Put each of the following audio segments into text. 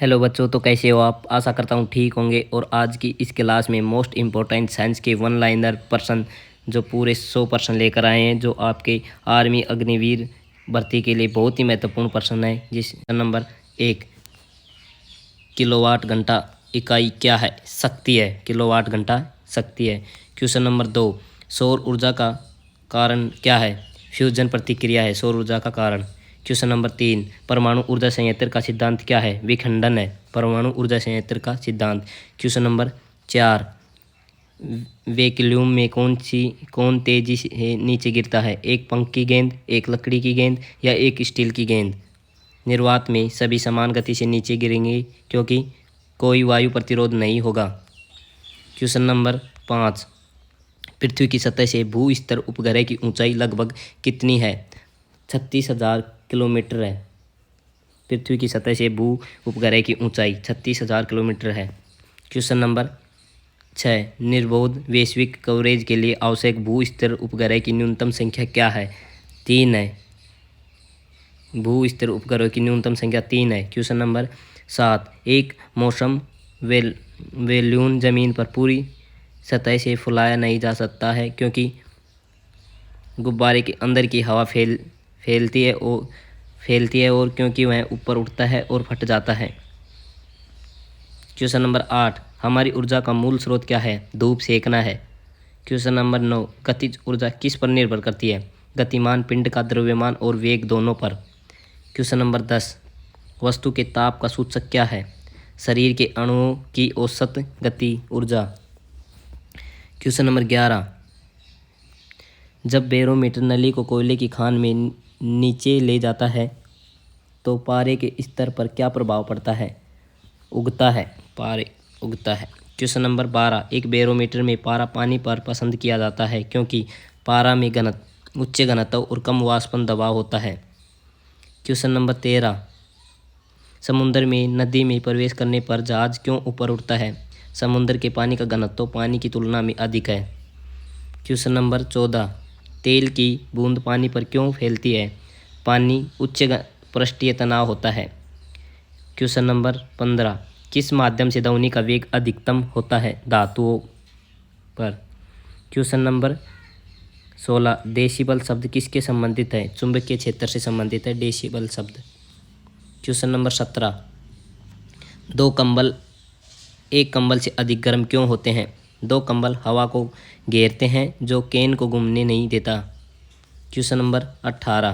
Hello बच्चों, तो कैसे हो आप। आशा करता हूँ ठीक होंगे। और आज की इस क्लास में मोस्ट इम्पोर्टेंट साइंस के वन लाइनर पर्सन जो पूरे 100% लेकर आए हैं, जो आपके आर्मी अग्निवीर भर्ती के लिए बहुत ही महत्वपूर्ण पर्सन है। जिस नंबर 1, किलोवाट घंटा इकाई क्या है? शक्ति है। किलोवाट घंटा शक्ति है। क्वेश्चन नंबर 2, सौर ऊर्जा का कारण क्या है? फ्यूजन प्रतिक्रिया है सौर ऊर्जा का कारण। क्वेश्चन नंबर 3, परमाणु ऊर्जा संयंत्र का सिद्धांत क्या है? विखंडन है परमाणु ऊर्जा संयंत्र का सिद्धांत। क्वेश्चन नंबर 4, वैक्यूम में कौन तेजी से नीचे गिरता है? एक पंख की गेंद, एक लकड़ी की गेंद या एक स्टील की गेंद? निर्वात में सभी समान गति से नीचे गिरेंगे क्योंकि कोई वायु प्रतिरोध नहीं होगा। क्वेश्चन नंबर 5, पृथ्वी की सतह से भू स्तर उपग्रह की ऊंचाई लगभग कितनी है? 36,000 किलोमीटर है। पृथ्वी की सतह से भू उपग्रह की ऊंचाई 36,000 किलोमीटर है। क्वेश्चन नंबर 6, निर्बाध वैश्विक कवरेज के लिए आवश्यक भू स्तर उपग्रह की न्यूनतम संख्या क्या है? 3 है। भू स्तर उपग्रह की न्यूनतम संख्या 3 है। क्वेश्चन नंबर 7, एक मौसम बैलून जमीन पर पूरी सतह से फुलाया नहीं जा सकता है क्योंकि गुब्बारे के अंदर की हवा फैलती है और क्योंकि वह ऊपर उठता है और फट जाता है। क्वेश्चन नंबर 8, हमारी ऊर्जा का मूल स्रोत क्या है? धूप सेकना है। क्वेश्चन नंबर 9, गतिज ऊर्जा किस पर निर्भर करती है? गतिमान पिंड का द्रव्यमान और वेग दोनों पर। क्वेश्चन नंबर 10, वस्तु के ताप का सूचक क्या है? शरीर के अणुओं की औसत गति ऊर्जा। क्वेश्चन नंबर 11, जब बैरोमीटर नली को कोयले की खान में नीचे ले जाता है तो पारे के स्तर पर क्या प्रभाव पड़ता है? उगता है। पारे उगता है। क्वेश्चन नंबर 12, एक बैरोमीटर में पारा पानी पर पसंद किया जाता है क्योंकि पारा में उच्च घनत्व और कम वाष्पन दबाव होता है। क्वेश्चन नंबर 13, समुद्र में नदी में प्रवेश करने पर जहाज क्यों ऊपर उठता है? समुद्र के पानी का घनत्व पानी की तुलना में अधिक है। क्वेश्चन नंबर 14, तेल की बूंद पानी पर क्यों फैलती है? पानी उच्च पृष्ठीय तनाव होता है। क्वेश्चन नंबर 15, किस माध्यम से ध्वनि का वेग अधिकतम होता है? धातुओं पर। क्वेश्चन नंबर 16, डेसिबल शब्द किसके संबंधित है? चुंबकीय क्षेत्र से संबंधित है डेसिबल शब्द। क्वेश्चन नंबर 17, दो कंबल एक कंबल से अधिक गर्म क्यों होते हैं? दो कंबल हवा को घेरते हैं जो केन को घूमने नहीं देता। क्वेश्चन नंबर 18,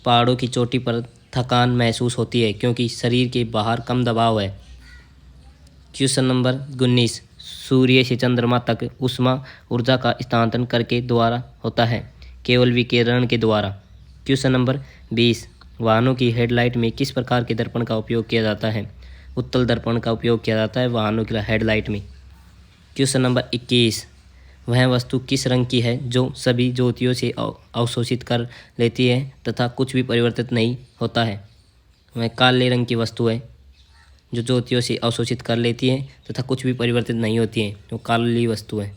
पहाड़ों की चोटी पर थकान महसूस होती है क्योंकि शरीर के बाहर कम दबाव है। क्वेश्चन नंबर 19, सूर्य से चंद्रमा तक ऊष्मा ऊर्जा का स्थानांतरण करके द्वारा होता है? केवल विकिरण के द्वारा। क्वेश्चन नंबर 20, वाहनों की हेडलाइट में किस प्रकार के दर्पण का उपयोग किया जाता है? उत्तल दर्पण का उपयोग किया जाता है वाहनों की हेडलाइट में। क्वेश्चन नंबर 21, वह वस्तु किस रंग की है जो सभी ज्योतियों से अवशोषित कर लेती है तथा कुछ भी परिवर्तित नहीं होता है? वह काले रंग की वस्तु है जो ज्योतियों से अवशोषित कर लेती है तथा कुछ भी परिवर्तित नहीं होती है, जो काली वस्तु है।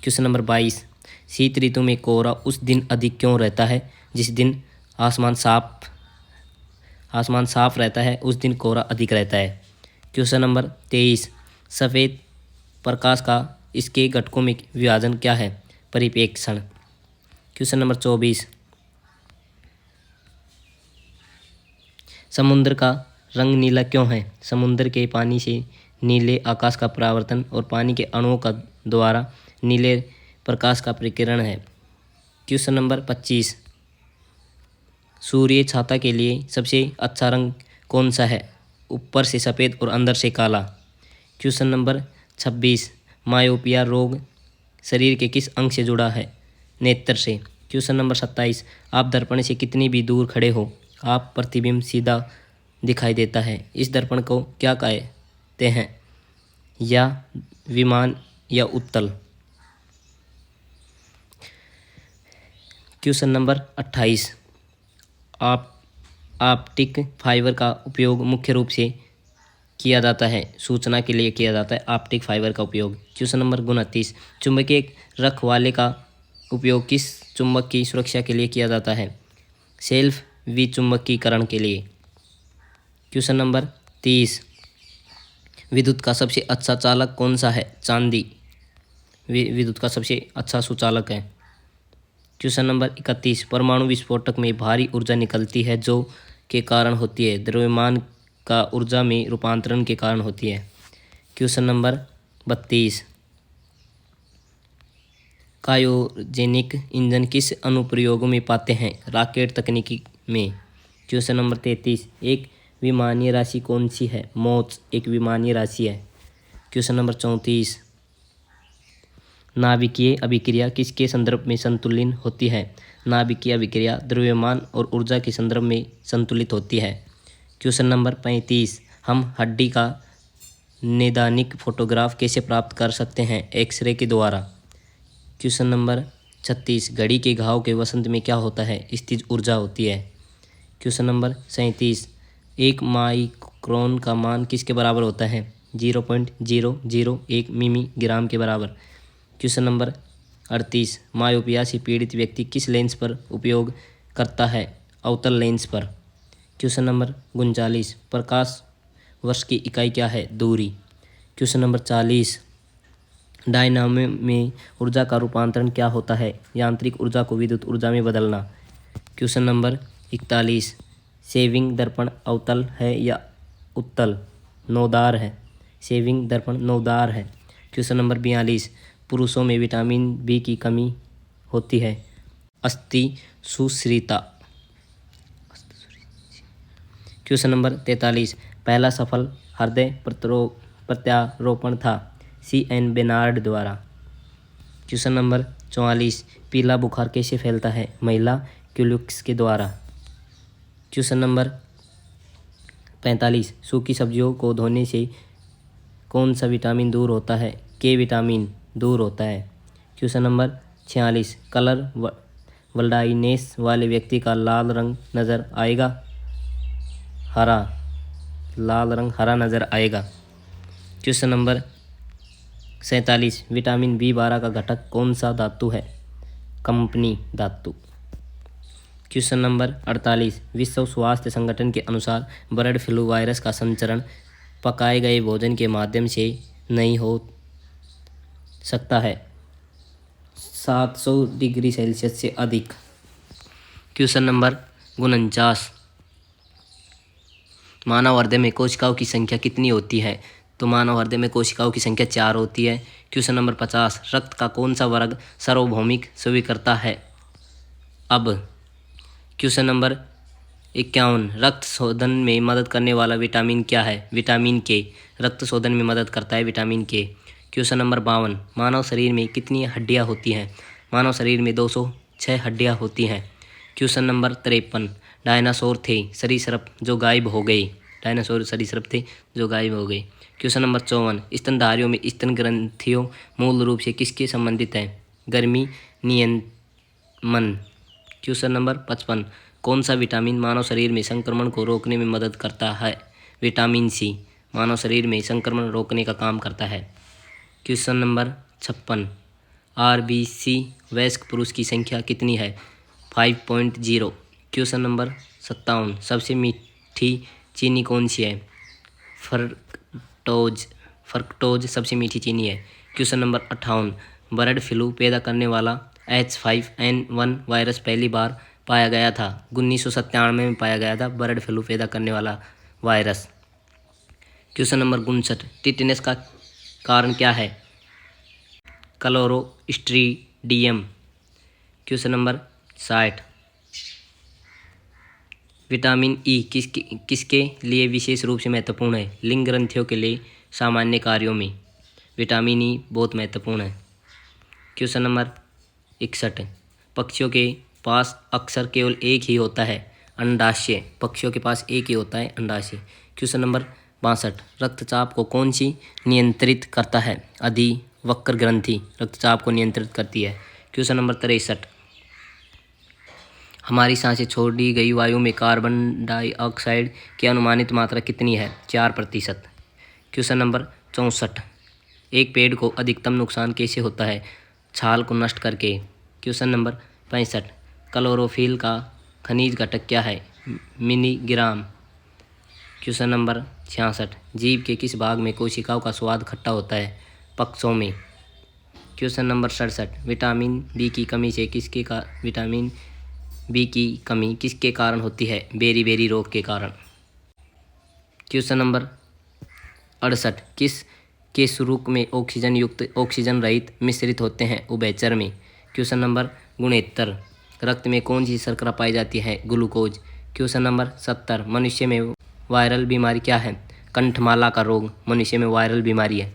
क्वेश्चन नंबर 22, शीत ऋतु में कोहरा उस दिन अधिक क्यों रहता है जिस दिन आसमान साफ रहता है? उस दिन कोहरा अधिक रहता है। क्वेश्चन नंबर 23, सफ़ेद प्रकाश का इसके घटकों में विभाजन क्या है? परिप्रेक्षण। क्वेश्चन नंबर 24, समुद्र का रंग नीला क्यों है? समुद्र के पानी से नीले आकाश का परावर्तन और पानी के अणुओं का द्वारा नीले प्रकाश का प्रकीर्णन है। क्वेश्चन नंबर 25, सूर्य छाता के लिए सबसे अच्छा रंग कौन सा है? ऊपर से सफ़ेद और अंदर से काला। क्वेश्चन नंबर 26, मायोपिया रोग शरीर के किस अंग से जुड़ा है? नेत्र से। क्वेश्चन नंबर 27, आप दर्पण से कितनी भी दूर खड़े हो आप प्रतिबिंब सीधा दिखाई देता है। इस दर्पण को क्या कहते हैं? या विमान या उत्तल। क्वेश्चन नंबर 28, ऑप्टिक फाइबर का उपयोग मुख्य रूप से किया जाता है? सूचना के लिए किया जाता है ऑप्टिक फाइबर का उपयोग। क्वेश्चन नंबर 29, चुंबकीय रखवाले का उपयोग किस चुंबक की सुरक्षा के लिए किया जाता है? सेल्फ विचुंबकीकरण के लिए। क्वेश्चन नंबर 30 विद्युत का सबसे अच्छा चालक कौन सा है? चांदी विद्युत का सबसे अच्छा सुचालक है। क्वेश्चन नंबर 31 परमाणु विस्फोटक में भारी ऊर्जा निकलती है जो के कारण होती है? द्रव्यमान का ऊर्जा में रूपांतरण के कारण होती है। क्वेश्चन नंबर 32 क्रायोजेनिक इंजन किस अनुप्रयोगों में पाते हैं? रॉकेट तकनीकी में। क्वेश्चन नंबर 33 एक विमानीय राशि कौन सी है? मोच एक विमानीय राशि है। क्वेश्चन नंबर 34 नाभिकीय अभिक्रिया किसके संदर्भ में संतुलित होती है? नाभिकीय अभिक्रिया द्रव्यमान और ऊर्जा के संदर्भ में संतुलित होती है। क्वेश्चन नंबर 35 हम हड्डी का नैदानिक फोटोग्राफ कैसे प्राप्त कर सकते हैं? एक्सरे के द्वारा। क्वेश्चन नंबर 36 घड़ी के घाव के वसंत में क्या होता है? स्थिज ऊर्जा होती है। क्वेश्चन नंबर 37 एक माइक्रोन का मान किसके बराबर होता है? 0.001 मिलीग्राम के बराबर। क्वेश्चन नंबर 38 मायोपिया से पीड़ित व्यक्ति किस लेंस पर उपयोग करता है? अवतल लेंस पर। क्वेश्चन नंबर 39 प्रकाश वर्ष की इकाई क्या है? दूरी। क्वेश्चन नंबर 40 डायनामो में ऊर्जा का रूपांतरण क्या होता है? यांत्रिक ऊर्जा को विद्युत ऊर्जा में बदलना। क्वेश्चन नंबर 41 सेविंग दर्पण अवतल है या उत्तल? नौदार है। सेविंग दर्पण नौदार है। क्वेश्चन नंबर 42 पुरुषों में विटामिन बी की कमी होती है? अस्थि सुश्रिता। क्वेश्चन नंबर 43 पहला सफल हृदय प्रत्यारोपण था? CN बेनार्ड द्वारा। क्वेश्चन नंबर 44 पीला बुखार कैसे फैलता है? महिला क्यूलिक्स के द्वारा। क्वेश्चन नंबर 45 सूखी सब्जियों को धोने से कौन सा विटामिन दूर होता है? के विटामिन दूर होता है। क्वेश्चन नंबर 46 कलर ब्लाइंडनेस वाले व्यक्ति का लाल रंग नज़र आएगा? हरा। लाल रंग हरा नज़र आएगा। क्वेश्चन नंबर 47 विटामिन B12 का घटक कौन सा धातु है? कंपनी धातु। क्वेश्चन नंबर 48 विश्व स्वास्थ्य संगठन के अनुसार बर्ड फ्लू वायरस का संचरण पकाए गए भोजन के माध्यम से नहीं हो सकता है 700 डिग्री सेल्सियस से अधिक। क्वेश्चन नंबर 49 मानव हृदय में कोशिकाओं की संख्या कितनी होती है? तो मानव हृदय में कोशिकाओं की संख्या 4 होती है। क्वेश्चन नंबर 50 रक्त का कौन सा वर्ग सार्वभौमिक स्वीकृता है? अब। क्वेश्चन नंबर 51 रक्त शोधन में मदद करने वाला विटामिन क्या है? विटामिन के। रक्त शोधन में मदद करता है विटामिन के। क्वेश्चन नंबर 52 मानव शरीर में कितनी हड्डियां होती हैं? मानव शरीर में 206 हड्डियां होती हैं। क्वेश्चन नंबर 53 डायनासोर थे सरीसृप जो गायब हो गए। डायनासोर सरीसृप थे जो गायब हो गए। क्वेश्चन नंबर 54 स्तनधारियों में स्तन ग्रंथियों मूल रूप से किसके संबंधित हैं? गर्मी नियमन। क्वेश्चन नंबर 55 कौन सा विटामिन मानव शरीर में संक्रमण को रोकने में मदद करता है? विटामिन C मानव शरीर में संक्रमण रोकने का काम करता है। क्वेश्चन नंबर 56 RBC वयस्क पुरुष की संख्या कितनी है? 5.0। क्वेश्चन नंबर 57 सबसे मीठी चीनी कौन सी है? फ्रक्टोज सबसे मीठी चीनी है। क्वेश्चन नंबर 58 बर्ड फ्लू पैदा करने वाला H5N1 वायरस पहली बार पाया गया था? 1997 में पाया गया था बर्ड फ्लू पैदा करने वाला वायरस। क्वेश्चन नंबर 59 टिटेनस का कारण क्या है? क्लोरोस्ट्रीडियम। क्वेश्चन नंबर 60 विटामिन E किसके लिए विशेष रूप से महत्वपूर्ण है? लिंग ग्रंथियों के लिए सामान्य कार्यों में विटामिन E बहुत महत्वपूर्ण है। क्वेश्चन नंबर 61 पक्षियों के पास अक्सर केवल एक ही होता है? अंडाशय। पक्षियों के पास एक ही होता है अंडाशय। क्वेश्चन नंबर 62 रक्तचाप को कौन सी नियंत्रित करता है? अधिवक्र ग्रंथि रक्तचाप को नियंत्रित करती है। क्वेश्चन नंबर 63 हमारी सांसें छोड़ी गई वायु में कार्बन डाइऑक्साइड की अनुमानित मात्रा कितनी है? 4%। क्वेश्चन नंबर 64 एक पेड़ को अधिकतम नुकसान कैसे होता है? छाल को नष्ट करके। क्वेश्चन नंबर 65 क्लोरोफिल का खनिज घटक क्या है? मिलीग्राम। क्वेश्चन नंबर 66, जीभ के किस भाग में कोशिकाओं का स्वाद खट्टा होता है? पक्षों में। क्वेश्चन नंबर 67, विटामिन बी की कमी किसके कारण होती है? बेरी रोग के कारण। क्वेश्चन नंबर 68, किस के स्वरूप में ऑक्सीजन युक्त ऑक्सीजन रहित मिश्रित होते हैं? उभयचर में। क्वेश्चन नंबर 69, रक्त में कौन सी शर्करा पाई जाती है? ग्लूकोज। क्वेश्चन नंबर 70, मनुष्य में वायरल बीमारी क्या है? कंठमाला का रोग मनुष्य में वायरल बीमारी है।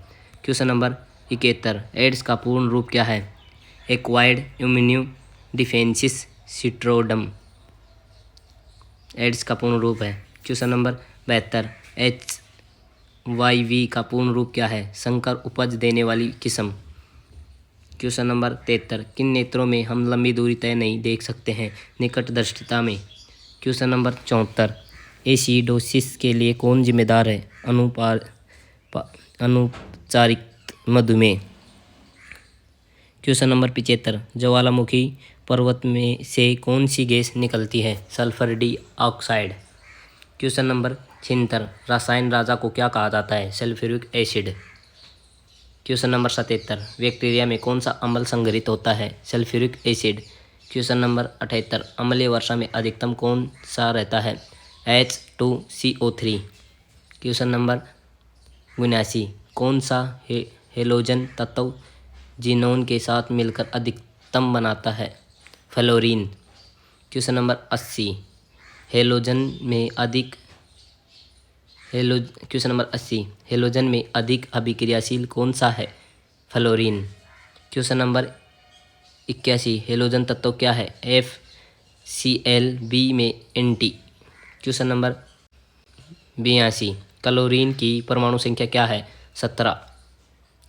क्वेश्चन नंबर 71, एड्स का पूर्ण रूप क्या है? Acquired immuno defences syndrome AIDS का पूर्ण रूप है। क्वेश्चन नंबर 72, HIV का पूर्ण रूप क्या है? संकर उपज देने वाली किस्म। क्वेश्चन नंबर 73, किन नेत्रों में हम लंबी दूरी तय नहीं देख सकते हैं? निकट दृष्टिता में। क्वेश्चन नंबर 74, एसिडोसिस के लिए कौन जिम्मेदार है? अनुपचारिक मधुमेह। क्वेश्चन नंबर 75, ज्वालामुखी पर्वत में से कौन सी गैस निकलती है? Sulphur dioxide. क्वेश्चन नंबर 76, रसायन राजा को क्या कहा जाता है? Sulphuric acid. Question number 77, bacteria में कौन सा अम्ल संग्रहित होता है? Sulphuric acid. क्वेश्चन नंबर 78, अम्लीय वर्षा में अधिकतम कौन सा रहता है? H2CO3। क्वेश्चन नंबर 79, कौन सा हेलोजन तत्व जिनोन के साथ मिलकर अधिकतम बनाता है? Fluorine. Question number 80, question number 80, halogen में अधिक अभिक्रियाशील कौन सा है? फ्लोरीन। क्वेश्चन नंबर 81, हेलोजन तत्व क्या है? FCl में एंटी। क्वेश्चन नंबर 82, क्लोरीन की परमाणु संख्या क्या है? 17।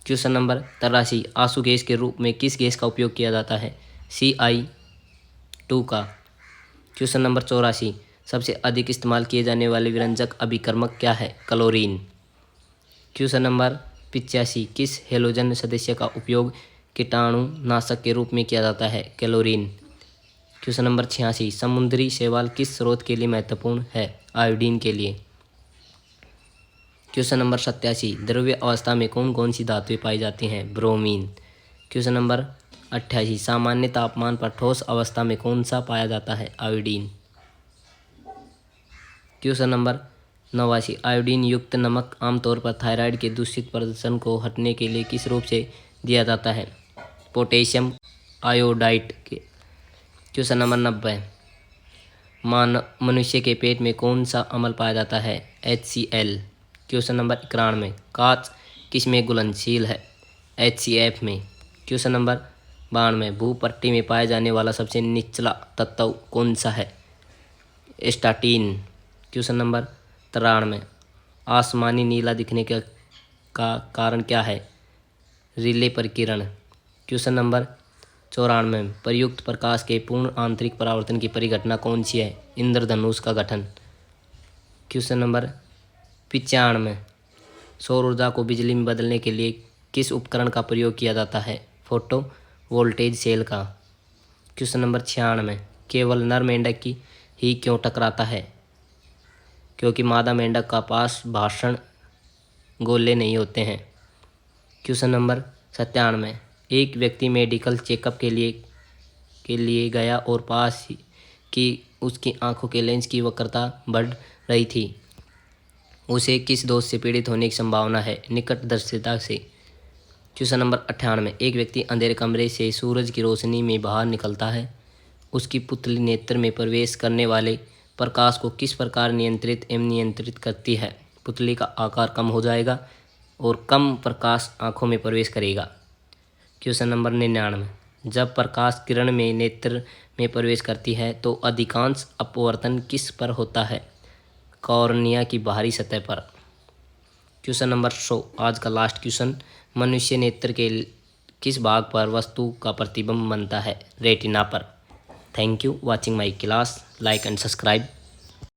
क्वेश्चन नंबर 83, आंसू गैस के रूप में किस गैस का उपयोग किया जाता है? CI2 का। क्वेश्चन नंबर 84, सबसे अधिक इस्तेमाल किए जाने वाले व्यंजक अभिकर्मक क्या है? क्लोरीन। क्वेश्चन नंबर 85, किस हेलोजन सदस्य का उपयोग कीटाणुनाशक के रूप में किया जाता है? क्लोरीन। क्वेश्चन नंबर 86, समुद्री शैवाल किस स्रोत के लिए महत्वपूर्ण है? आयोडीन के लिए। क्वेश्चन नंबर 87, द्रव्य अवस्था में कौन कौन सी धातुएं पाई जाती हैं? ब्रोमीन। क्वेश्चन नंबर 88, सामान्य तापमान पर ठोस अवस्था में कौन सा पाया जाता है? आयोडीन। क्वेश्चन नंबर 89, आयोडीन युक्त नमक आमतौर पर थायराइड के दूषित प्रदर्शन को हटाने के लिए किस रूप से दिया जाता है? पोटेशियम आयोडाइड के। क्वेश्चन नंबर 90, मनुष्य के पेट में कौन सा अम्ल पाया जाता है? HCl। क्वेश्चन नंबर 91, कांच किस में घुलनशील है? HCF में। क्वेश्चन नंबर 92, भूपट्टी में पाया जाने वाला सबसे निचला तत्व कौन सा है? स्टाटिन। क्वेश्चन नंबर 93, आसमानी नीला दिखने का कारण क्या है? रिले प्रकीर्ण। क्वेश्चन नंबर 94, प्रयुक्त प्रकाश के पूर्ण आंतरिक परावर्तन की परिघटना कौन सी है? इंद्रधनुष का गठन। क्वेश्चन नंबर 95, सौर ऊर्जा को बिजली में बदलने के लिए किस उपकरण का प्रयोग किया जाता है? फोटो वोल्टेज सेल का। क्वेश्चन नंबर 96, केवल नर मेंढक की ही क्यों टकराता है? क्योंकि मादा मेंढक का पास भाषण गोले नहीं होते हैं। क्वेश्चन नंबर 97, एक व्यक्ति मेडिकल चेकअप के लिए गया और पास की उसकी आंखों के लेंस की वक्रता बढ़ रही थी। उसे किस दोष से पीड़ित होने की संभावना है? निकट दृष्टिता से। क्वेश्चन नंबर 98, एक व्यक्ति अंधेरे कमरे से सूरज की रोशनी में बाहर निकलता है। उसकी पुतली नेत्र में प्रवेश करने वाले प्रकाश को किस प्रकार नियंत्रित करती है? पुतली का आकार कम हो जाएगा और कम प्रकाश आंखों में प्रवेश करेगा। क्वेश्चन नंबर 99, जब प्रकाश किरण में नेत्र में प्रवेश करती है तो अधिकांश अपवर्तन किस पर होता है? कॉर्निया की बाहरी सतह पर। क्वेश्चन नंबर 100, आज का लास्ट क्वेश्चन, मनुष्य नेत्र के किस भाग पर वस्तु का प्रतिबिंब बनता है? रेटिना पर। Thank you watching my class, like and subscribe.